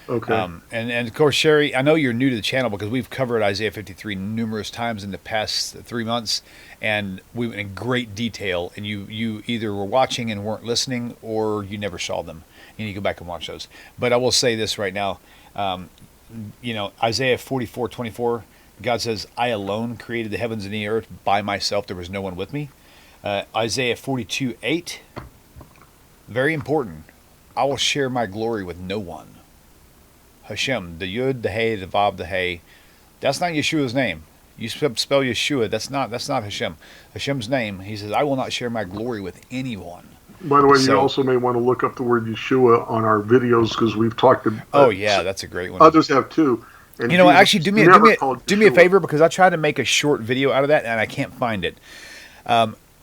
Okay. And of course, Sherry, I know you're new to the channel because we've covered Isaiah 53 numerous times in the past 3 months, and we went in great detail. And you either were watching and weren't listening, or you never saw them. You need to go back and watch those. But I will say this right now. Isaiah 44:24, God says, "I alone created the heavens and the earth by myself. There was no one with me." Isaiah 42:8, very important. I will share my glory with no one. Hashem, the Yud, the Hey, the Vav, the Hey. That's not Yeshua's name. You spell Yeshua. That's not Hashem. Hashem's name. He says, "I will not share my glory with anyone." By the way, you also may want to look up the word Yeshua on our videos because we've talked about. Oh yeah, that's a great one. Others have too. And actually, do me a favor, because I tried to make a short video out of that and I can't find it.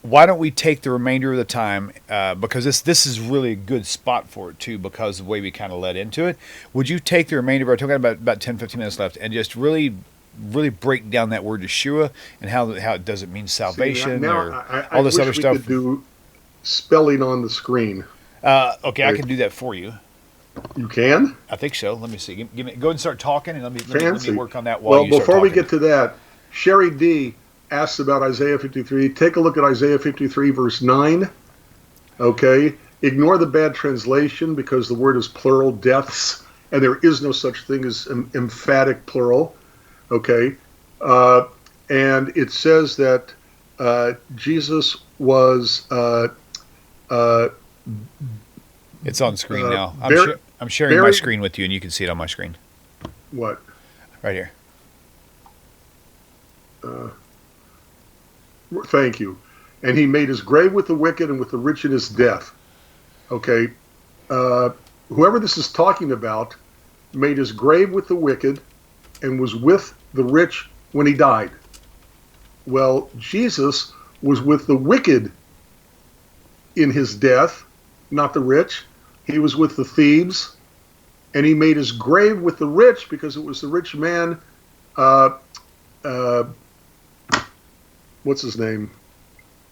Why don't we take the remainder of the time, because this is really a good spot for it too, because of the way we kind of led into it. Would you take the remainder of our talking about 10-15 minutes left and just really break down that word Yeshua and how it doesn't mean salvation all this other stuff? Could do spelling on the screen. Okay, I can do that for you. You can? I think so. Let me see. Go ahead and start talking, and let me work on that while you start before talking. we get to that, Sherry D asks about Isaiah 53. Take a look at Isaiah 53, verse 9. Okay? Ignore the bad translation because the word is plural, deaths, and there is no such thing as emphatic plural. Okay? And it says that Jesus was... it's on screen now. I'm sharing my screen with you, and you can see it on my screen. What? Right here. Thank you. And he made his grave with the wicked and with the rich in his death. Okay. Whoever this is talking about made his grave with the wicked and was with the rich when he died. Well, Jesus was with the wicked in his death, not the rich. He was with the thieves, and he made his grave with the rich because it was the rich man. What's his name?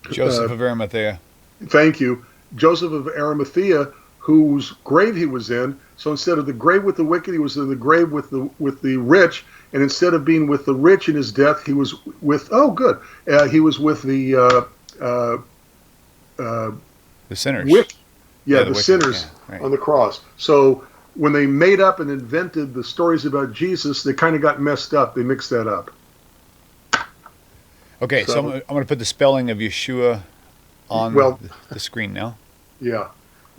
Joseph of Arimathea. Thank you. Joseph of Arimathea, whose grave he was in. So instead of the grave with the wicked, he was in the grave with the rich. And instead of being with the rich in his death, he was with, oh, good. He was with The sinners. wick, yeah, the Wicked. sinners Yeah, right. on the cross. So when they made up and invented the stories about Jesus, they kind of got messed up. They mixed that up. Okay, so I'm going to put the spelling of Yeshua on Well, the screen now. yeah.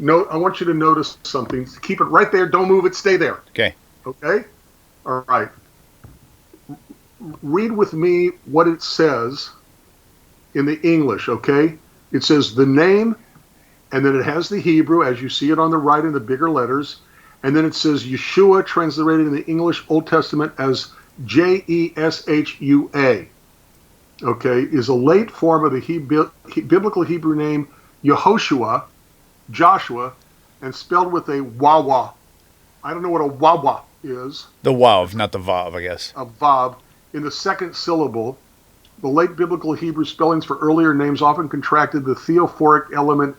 No, I want you to notice something. Keep it right there. Don't move it. Stay there. Okay. Okay? All right. Read with me what it says in the English, okay? It says the name, and then it has the Hebrew, as you see it on the right in the bigger letters. And then it says Yeshua, translated in the English Old Testament as Jeshua, okay, is a late form of the biblical Hebrew name Yehoshua, Joshua, and spelled with a wawa. I don't know what a wawa is. The wav, not the vav, I guess. A vav. In the second syllable, the late biblical Hebrew spellings for earlier names often contracted the theophoric element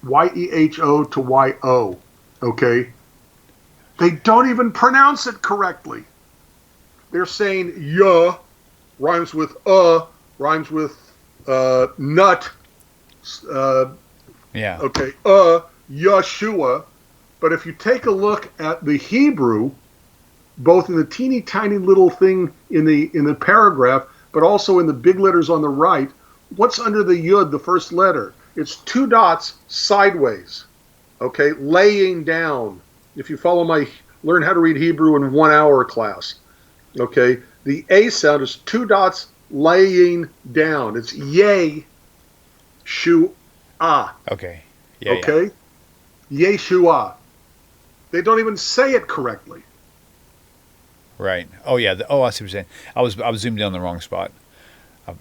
yeho to yo. Okay? They don't even pronounce it correctly. They're saying ya rhymes with rhymes with nut. Yeah. Okay, Yeshua. But if you take a look at the Hebrew, both in the teeny tiny little thing in the paragraph, but also in the big letters on the right, what's under the yud, the first letter? It's two dots sideways. Okay, laying down. If you follow my Learn How to Read Hebrew in 1 hour class, okay, the A sound is two dots laying down. It's yay, shu, ah. Okay. Yeah. Okay, Yeshua. They don't even say it correctly. Right. Oh yeah. I see what you're saying. I was zoomed in on the wrong spot.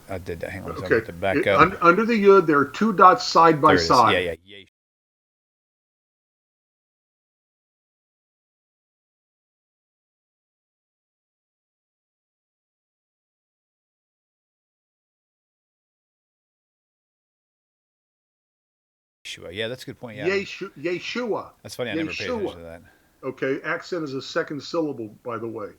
I did that. Hang on. Okay. To back up. Under the yud, there are two dots side by There it is. side. Yeah. Yeshua. Yeah, that's a good point. Yeah. Yeshua. That's funny. I never paid attention to that. Okay. Accent is a second syllable, by the way.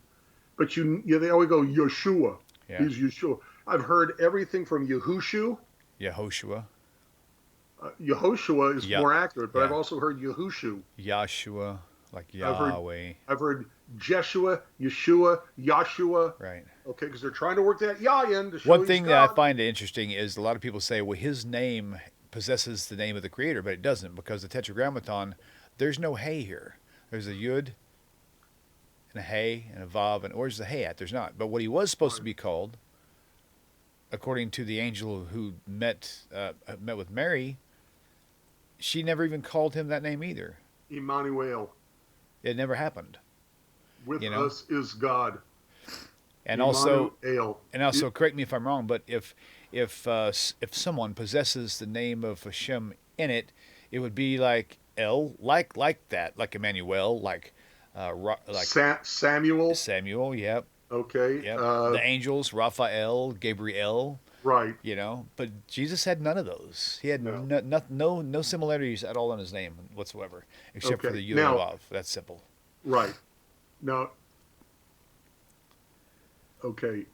But they always go Yeshua. Yeah. He's Yeshua. I've heard everything from Yehushu. Yehoshua. Yehoshua is more accurate, but yeah. I've also heard Yehushu. Yahshua, like Yahweh. I've heard Jeshua, Yeshua, Yahshua. Right. Okay, because they're trying to work that Yah in to show One he's thing God. that I find interesting is a lot of people say, well, his name possesses the name of the creator, but it doesn't, because the Tetragrammaton, there's no hey here. There's a yud and a hey and a vav, and where's the hey at? There's not. But what he was supposed to be called, according to the angel who met with Mary, she never even called him that name either. Emmanuel. It never happened. With us is God. And Emmanuel. also, correct me if I'm wrong, but if someone possesses the name of Hashem in it, it would be like El, like that, like Emmanuel, like Samuel. Samuel. Yep. Okay. Yep. The angels, Raphael, Gabriel. Right. But Jesus had none of those. He had no similarities at all in his name whatsoever, except for the Yud and Vav. That's simple. Right. Now, okay.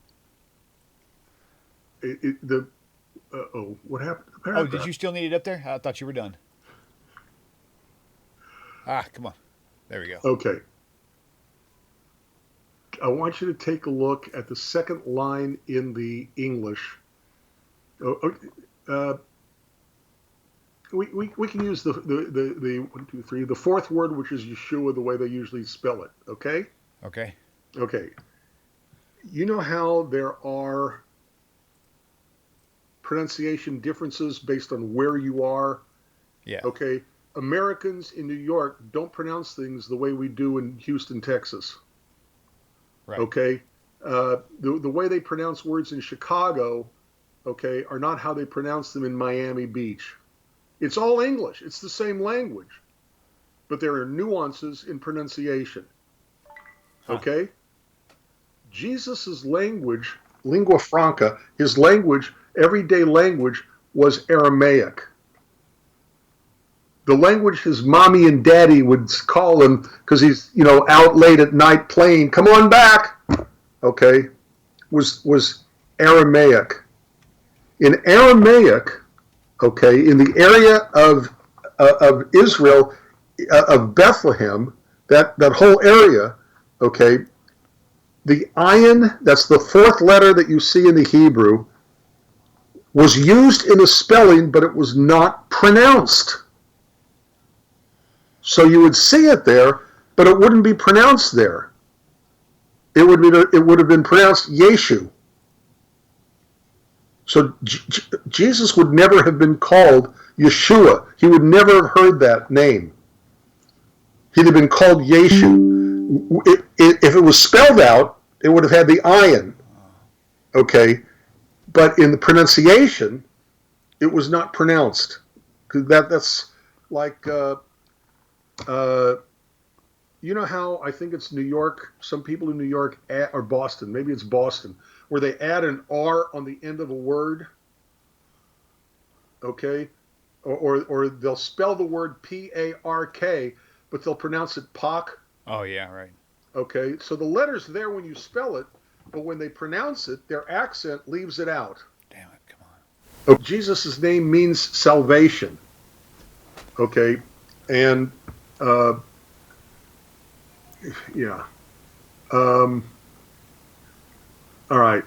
What happened to the paragraph? Oh, did you still need it up there? I thought you were done. Come on. There we go. Okay. I want you to take a look at the second line in the English. We can use the 1, 2, 3, the fourth word, which is Yeshua, the way they usually spell it. Okay. Okay. Okay. You know how there are pronunciation differences based on where you are? Yeah. Okay. Americans in New York don't pronounce things the way we do in Houston, Texas. Right. Okay. The way they pronounce words in Chicago, okay, are not how they pronounce them in Miami Beach. It's all English. It's the same language, but there are nuances in pronunciation. Okay. Jesus's language, lingua franca, his language, everyday language, was Aramaic. The language his mommy and daddy would call him because he's, out late at night playing, come on back, okay, was Aramaic. In Aramaic, okay, in the area of Israel, of Bethlehem, that whole area, okay, the ayin, that's the fourth letter that you see in the Hebrew, was used in a spelling, but it was not pronounced. So you would see it there, but it wouldn't be pronounced there. It would have been pronounced Yeshu. So Jesus would never have been called Yeshua. He would never have heard that name. He'd have been called Yeshu. If it was spelled out, it would have had the ayin. Okay? But in the pronunciation, it was not pronounced. That's like, you know how I think it's New York, some people in New York, or Boston, maybe it's Boston, where they add an R on the end of a word, okay? Or they'll spell the word P-A-R-K, but they'll pronounce it Pak. Oh, yeah, right. Okay, so the letter's there when you spell it, but when they pronounce it, their accent leaves it out. Damn it, come on. Oh, Jesus' name means salvation, okay? And, yeah. All right.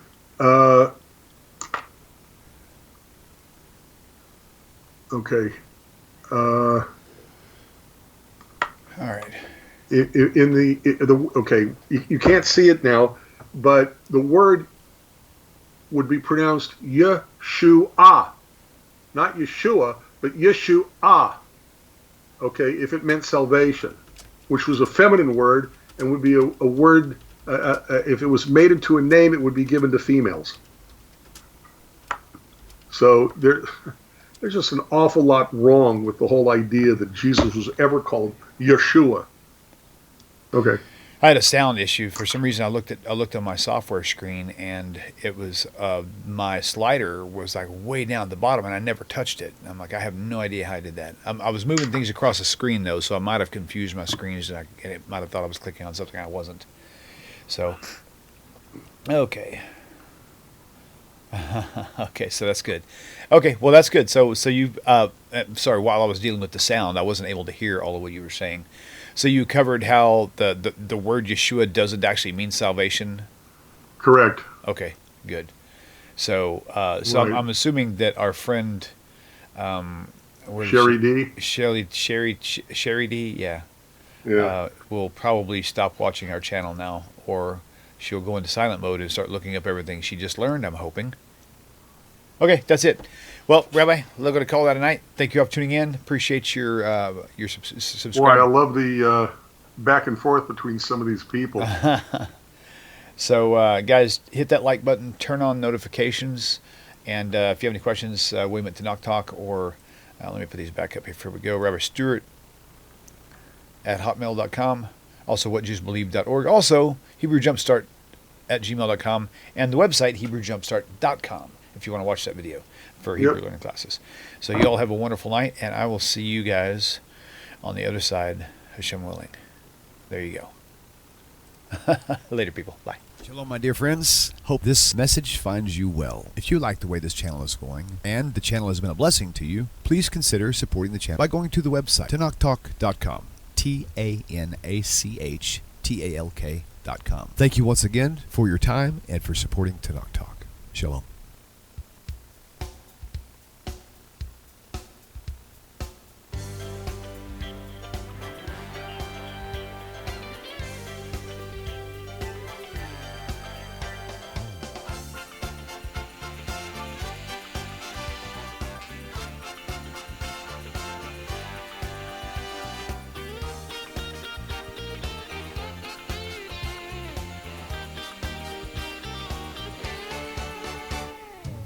Okay. All right. Okay, you can't see it now, but the word would be pronounced Yeshua, not Yeshua, but Yeshua. Okay, if it meant salvation, which was a feminine word and would be a word. If it was made into a name, it would be given to females. So there's just an awful lot wrong with the whole idea that Jesus was ever called Yeshua. Okay. I had a sound issue for some reason. I looked on my software screen, and it was my slider was like way down at the bottom, and I never touched it. And I'm like, I have no idea how I did that. I was moving things across the screen though, so I might have confused my screens, and it might have thought I was clicking on something I wasn't. So, okay. Okay, so that's good. Okay, well that's good. So you, sorry, while I was dealing with the sound, I wasn't able to hear all of what you were saying. So you covered how the word Yeshua doesn't actually mean salvation. Correct. Okay, good. So Right. I'm assuming that our friend, Sherry D. Sherry D, yeah. Yeah. Will probably stop watching our channel now, or she'll go into silent mode and start looking up everything she just learned, I'm hoping. Okay, that's it. Well, Rabbi, we're going to call that a night. Thank you all for tuning in. Appreciate your subscribe. Boy, I love the back and forth between some of these people. So, guys, hit that like button, turn on notifications, and if you have any questions, William at TaNaCh Talk, or let me put these back up here. Here we go. Rabbi Stewart at hotmail.com. Also, whatjewsbelieve.org. Also, HebrewJumpstart@gmail.com, and the website HebrewJumpstart.com if you want to watch that video for Hebrew learning classes. So you all have a wonderful night, and I will see you guys on the other side, Hashem willing. There you go. Later, people. Bye. Shalom, my dear friends. Hope this message finds you well. If you like the way this channel is going, and the channel has been a blessing to you, please consider supporting the channel by going to the website, TaNachTalk.com. TaNachTalk.com. Thank you once again for your time and for supporting TaNaCh Talk. Shalom.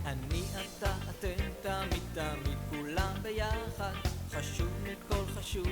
אני אתה אתם תמיד תמיד כולם ביחד חשוב מכל חשוב